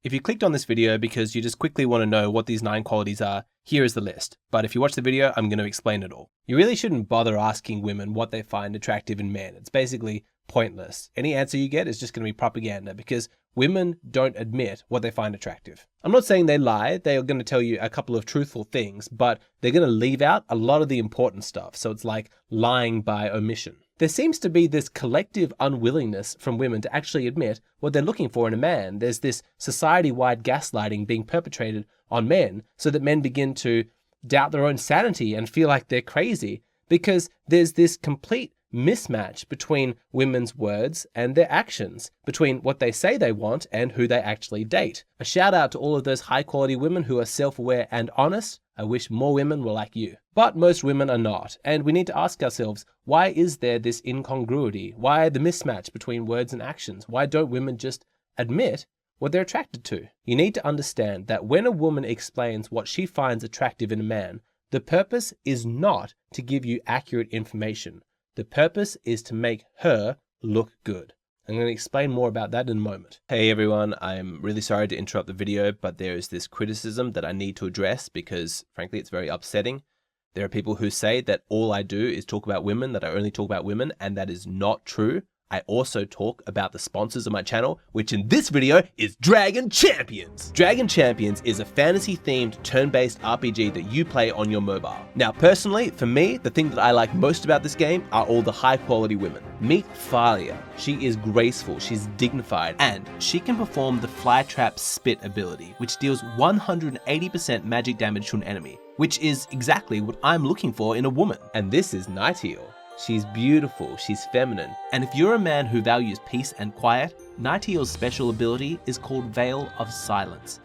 If you clicked on this video because you just quickly want to know what these 9 qualities are, here is the list. But if you watch the video, I'm going to explain it all. You really shouldn't bother asking women what they find attractive in men. It's basically pointless. Any answer you get is just going to be propaganda because women don't admit what they find attractive. I'm not saying they lie. They are going to tell you a couple of truthful things, but they're going to leave out a lot of the important stuff. So it's like lying by omission. There seems to be this collective unwillingness from women to actually admit what they're looking for in a man. There's this society-wide gaslighting being perpetrated on men so that men begin to doubt their own sanity and feel like they're crazy because there's this complete mismatch between women's words and their actions, between what they say they want and who they actually date. A shout out to all of those high quality women who are self-aware and honest. I wish more women were like you. But most women are not, and we need to ask ourselves, why is there this incongruity? Why the mismatch between words and actions? Why don't women just admit what they're attracted to? You need to understand that when a woman explains what she finds attractive in a man, the purpose is not to give you accurate information. The purpose is to make her look good. I'm going to explain more about that in a moment. Hey everyone, I'm really sorry to interrupt the video, but there is this criticism that I need to address because frankly it's very upsetting. There are people who say that all I do is talk about women, that I only talk about women, and that is not true. I also talk about the sponsors of my channel, which in this video is Dragon Champions. Dragon Champions is a fantasy-themed turn-based RPG that you play on your mobile. Now, personally, for me, the thing that I like most about this game are all the high-quality women. Meet Thalia. She is graceful, she's dignified, and she can perform the Flytrap Spit ability, which deals 180% magic damage to an enemy, which is exactly what I'm looking for in a woman. And this is Nightingale. She's beautiful, she's feminine, and if you're a man who values peace and quiet, Nightingale's special ability is called Veil of Silence.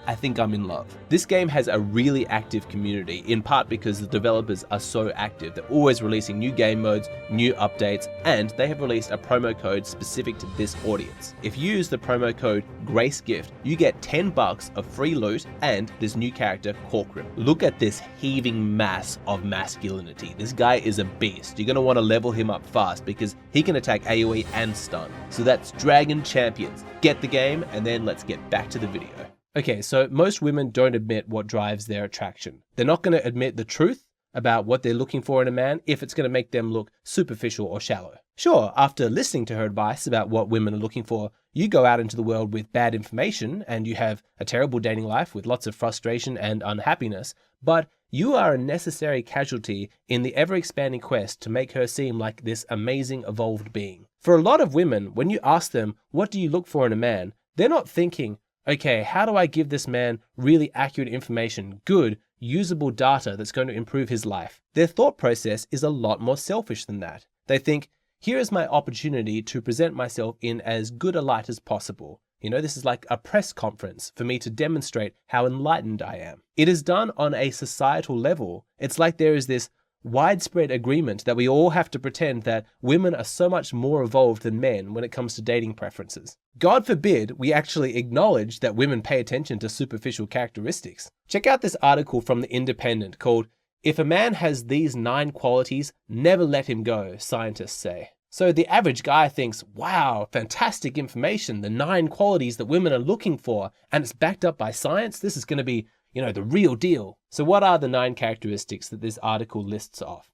I think I'm in love. This game has a really active community, in part because the developers are so active. They're always releasing new game modes, new updates, and they have released a promo code specific to this audience. If you use the promo code GRACEGIFT, you get $10 of free loot and this new character, Corkrim. Look at this heaving mass of masculinity. This guy is a beast. You're going to want to level him up fast because he can attack AoE and stun. So that's Dragon Champions. Get the game, and then let's get back to the video. Okay, so most women don't admit what drives their attraction. They're not going to admit the truth about what they're looking for in a man if it's going to make them look superficial or shallow. Sure, after listening to her advice about what women are looking for, you go out into the world with bad information and you have a terrible dating life with lots of frustration and unhappiness, but you are a necessary casualty in the ever-expanding quest to make her seem like this amazing evolved being. For a lot of women, when you ask them, what do you look for in a man, they're not thinking, okay, how do I give this man really accurate information, good, usable data that's going to improve his life? Their thought process is a lot more selfish than that. They think, here is my opportunity to present myself in as good a light as possible. You know, this is like a press conference for me to demonstrate how enlightened I am. It is done on a societal level. It's like there is this widespread agreement that we all have to pretend that women are so much more evolved than men when it comes to dating preferences. God forbid we actually acknowledge that women pay attention to superficial characteristics. Check out this article from The Independent called, "If a man has these 9 qualities, never let him go, scientists say." So the average guy thinks, wow, fantastic information, the 9 qualities that women are looking for, and it's backed up by science. This is going to be, you know, the real deal. So what are the 9 characteristics that this article lists off?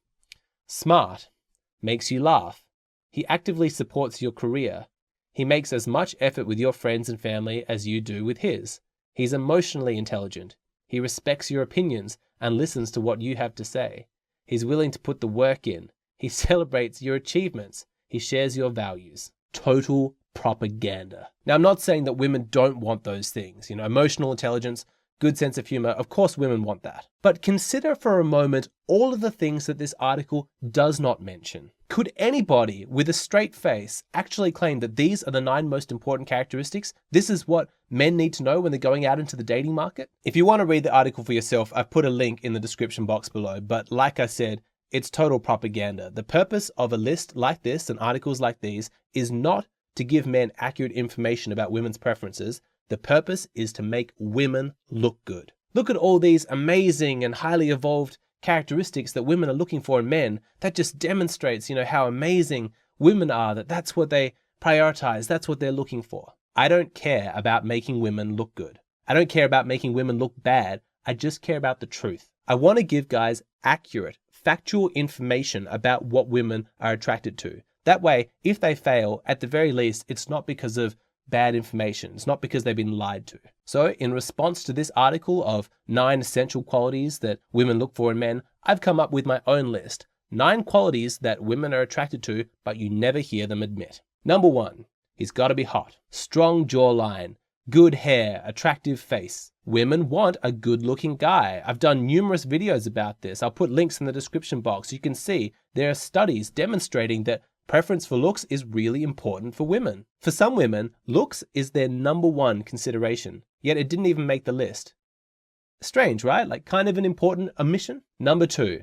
Smart, makes you laugh. He actively supports your career. He makes as much effort with your friends and family as you do with his. He's emotionally intelligent. He respects your opinions and listens to what you have to say. He's willing to put the work in. He celebrates your achievements. He shares your values. Total propaganda. Now, I'm not saying that women don't want those things. You know, emotional intelligence, good sense of humor, of course women want that. But consider for a moment all of the things that this article does not mention. Could anybody with a straight face actually claim that these are the 9 most important characteristics? This is what men need to know when they're going out into the dating market? If you want to read the article for yourself, I've put a link in the description box below, but like I said, it's total propaganda. The purpose of a list like this and articles like these is not to give men accurate information about women's preferences. The purpose is to make women look good. Look at all these amazing and highly evolved characteristics that women are looking for in men. That just demonstrates, you know, how amazing women are, that's what they prioritize, that's what they're looking for. I don't care about making women look good. I don't care about making women look bad. I just care about the truth. I want to give guys accurate, factual information about what women are attracted to. That way, if they fail, at the very least, it's not because of bad information. It's not because they've been lied to. So in response to this article of 9 essential qualities that women look for in men, I've come up with my own list. 9 qualities that women are attracted to, but you never hear them admit. Number 1, he's got to be hot. Strong jawline, good hair, attractive face. Women want a good-looking guy. I've done numerous videos about this. I'll put links in the description box. You can see there are studies demonstrating that preference for looks is really important for women. For some women, looks is their number 1 consideration, yet it didn't even make the list. Strange, right? Like kind of an important omission. Number 2,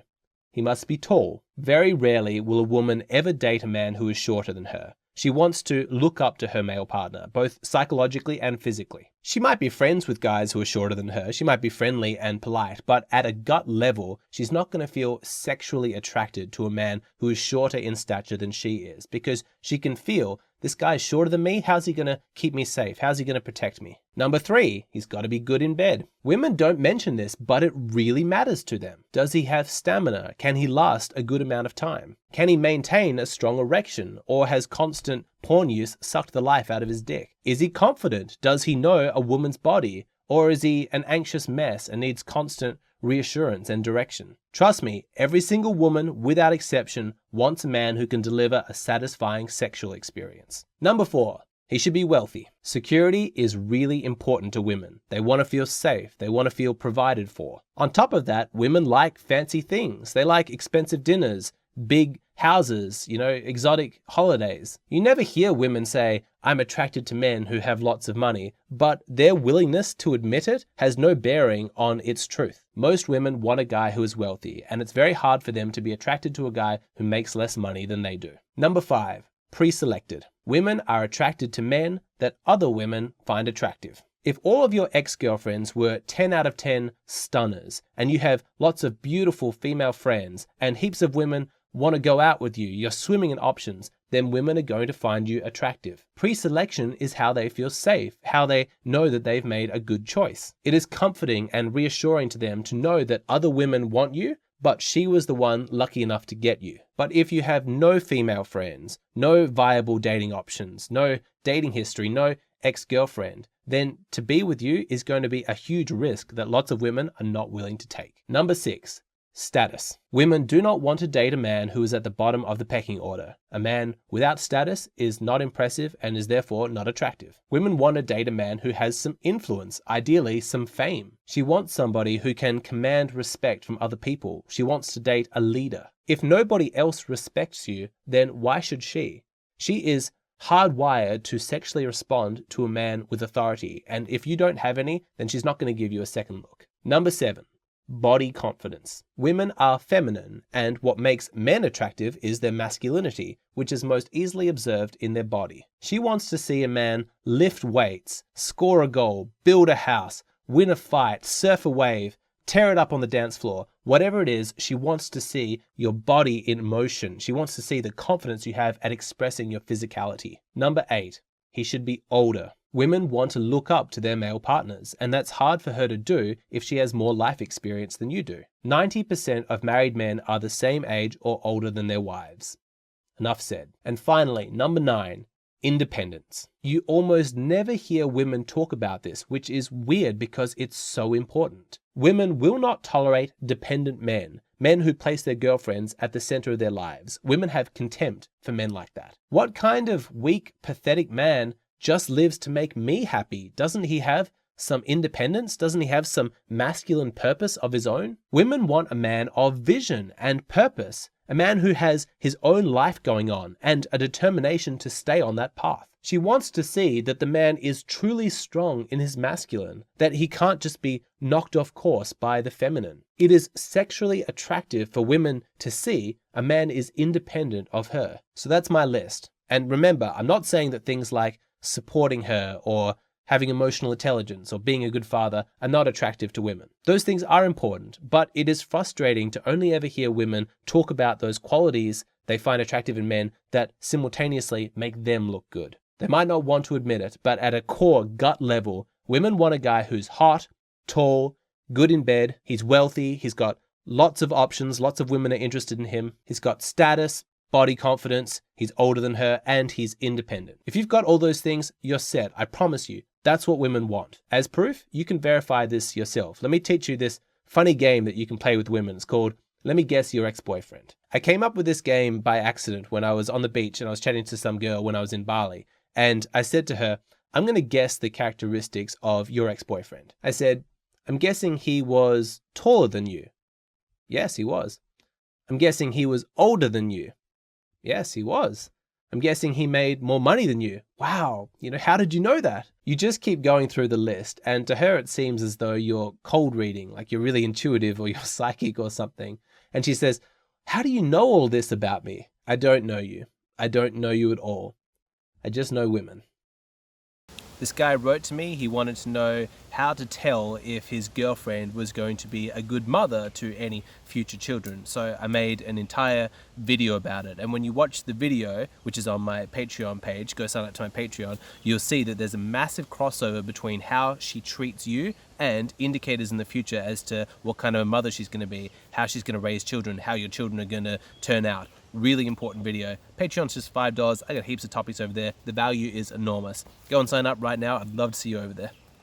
he must be tall. Very rarely will a woman ever date a man who is shorter than her. She wants to look up to her male partner, both psychologically and physically. She might be friends with guys who are shorter than her. She might be friendly and polite, but at a gut level, she's not going to feel sexually attracted to a man who is shorter in stature than she is, because she can feel, this guy's shorter than me, how's he going to keep me safe? How's he going to protect me? Number 3, he's got to be good in bed. Women don't mention this, but it really matters to them. Does he have stamina? Can he last a good amount of time? Can he maintain a strong erection, or has constant porn use sucked the life out of his dick? Is he confident? Does he know a woman's body? Or is he an anxious mess and needs constant reassurance and direction? Trust me, every single woman, without exception, wants a man who can deliver a satisfying sexual experience. Number 4, he should be wealthy. Security is really important to women. They want to feel safe. They want to feel provided for. On top of that, women like fancy things. They like expensive dinners, big houses, exotic holidays. You never hear women say, I'm attracted to men who have lots of money, but their willingness to admit it has no bearing on its truth. Most women want a guy who is wealthy, and it's very hard for them to be attracted to a guy who makes less money than they do. Number 5, pre-selected. Women are attracted to men that other women find attractive. If all of your ex-girlfriends were 10 out of 10 stunners, and you have lots of beautiful female friends, and heaps of women want to go out with you, you're swimming in options, then women are going to find you attractive. Pre-selection is how they feel safe, how they know that they've made a good choice. It is comforting and reassuring to them to know that other women want you, but she was the one lucky enough to get you. But if you have no female friends, no viable dating options, no dating history, no ex-girlfriend, then to be with you is going to be a huge risk that lots of women are not willing to take. Number 6, status. Women do not want to date a man who is at the bottom of the pecking order. A man without status is not impressive and is therefore not attractive. Women want to date a man who has some influence, ideally some fame. She wants somebody who can command respect from other people. She wants to date a leader. If nobody else respects you, then why should she? She is hardwired to sexually respond to a man with authority, and if you don't have any, then she's not going to give you a second look. Number 7, body confidence. Women are feminine, and what makes men attractive is their masculinity, which is most easily observed in their body. She wants to see a man lift weights, score a goal, build a house, win a fight, surf a wave, tear it up on the dance floor. Whatever it is, she wants to see your body in motion. She wants to see the confidence you have at expressing your physicality. Number 8, he should be older. Women want to look up to their male partners, and that's hard for her to do if she has more life experience than you do. 90% of married men are the same age or older than their wives. Enough said. And finally, number 9, independence. You almost never hear women talk about this, which is weird because it's so important. Women will not tolerate dependent men, men who place their girlfriends at the center of their lives. Women have contempt for men like that. What kind of weak, pathetic man just lives to make me happy? Doesn't he have some independence? Doesn't he have some masculine purpose of his own? Women want a man of vision and purpose, a man who has his own life going on and a determination to stay on that path. She wants to see that the man is truly strong in his masculine, that he can't just be knocked off course by the feminine. It is sexually attractive for women to see a man is independent of her. So that's my list. And remember, I'm not saying that things like supporting her or having emotional intelligence or being a good father are not attractive to women. Those things are important, but it is frustrating to only ever hear women talk about those qualities they find attractive in men that simultaneously make them look good. They might not want to admit it, but at a core gut level, women want a guy who's hot, tall, good in bed, he's wealthy, he's got lots of options, lots of women are interested in him, he's got status, body confidence, he's older than her, and he's independent. If you've got all those things, you're set. I promise you. That's what women want. As proof, you can verify this yourself. Let me teach you this funny game that you can play with women. It's called Let Me Guess Your Ex-Boyfriend. I came up with this game by accident when I was on the beach and I was chatting to some girl when I was in Bali. And I said to her, I'm going to guess the characteristics of your ex-boyfriend. I said, I'm guessing he was taller than you. Yes, he was. I'm guessing he was older than you. Yes, he was. I'm guessing he made more money than you. Wow, how did you know that? You just keep going through the list, and to her it seems as though you're cold reading, like you're really intuitive or you're psychic or something. And she says, how do you know all this about me? I don't know you. I don't know you at all. I just know women. This guy wrote to me. He wanted to know how to tell if his girlfriend was going to be a good mother to any future children. So I made an entire video about it. And when you watch the video, which is on my Patreon page, go sign up to my Patreon, you'll see that there's a massive crossover between how she treats you and indicators in the future as to what kind of a mother she's going to be, how she's going to raise children, how your children are going to turn out. Really important video. Patreon's just $5. I got heaps of topics over there. The value is enormous. Go and sign up right now. I'd love to see you over there.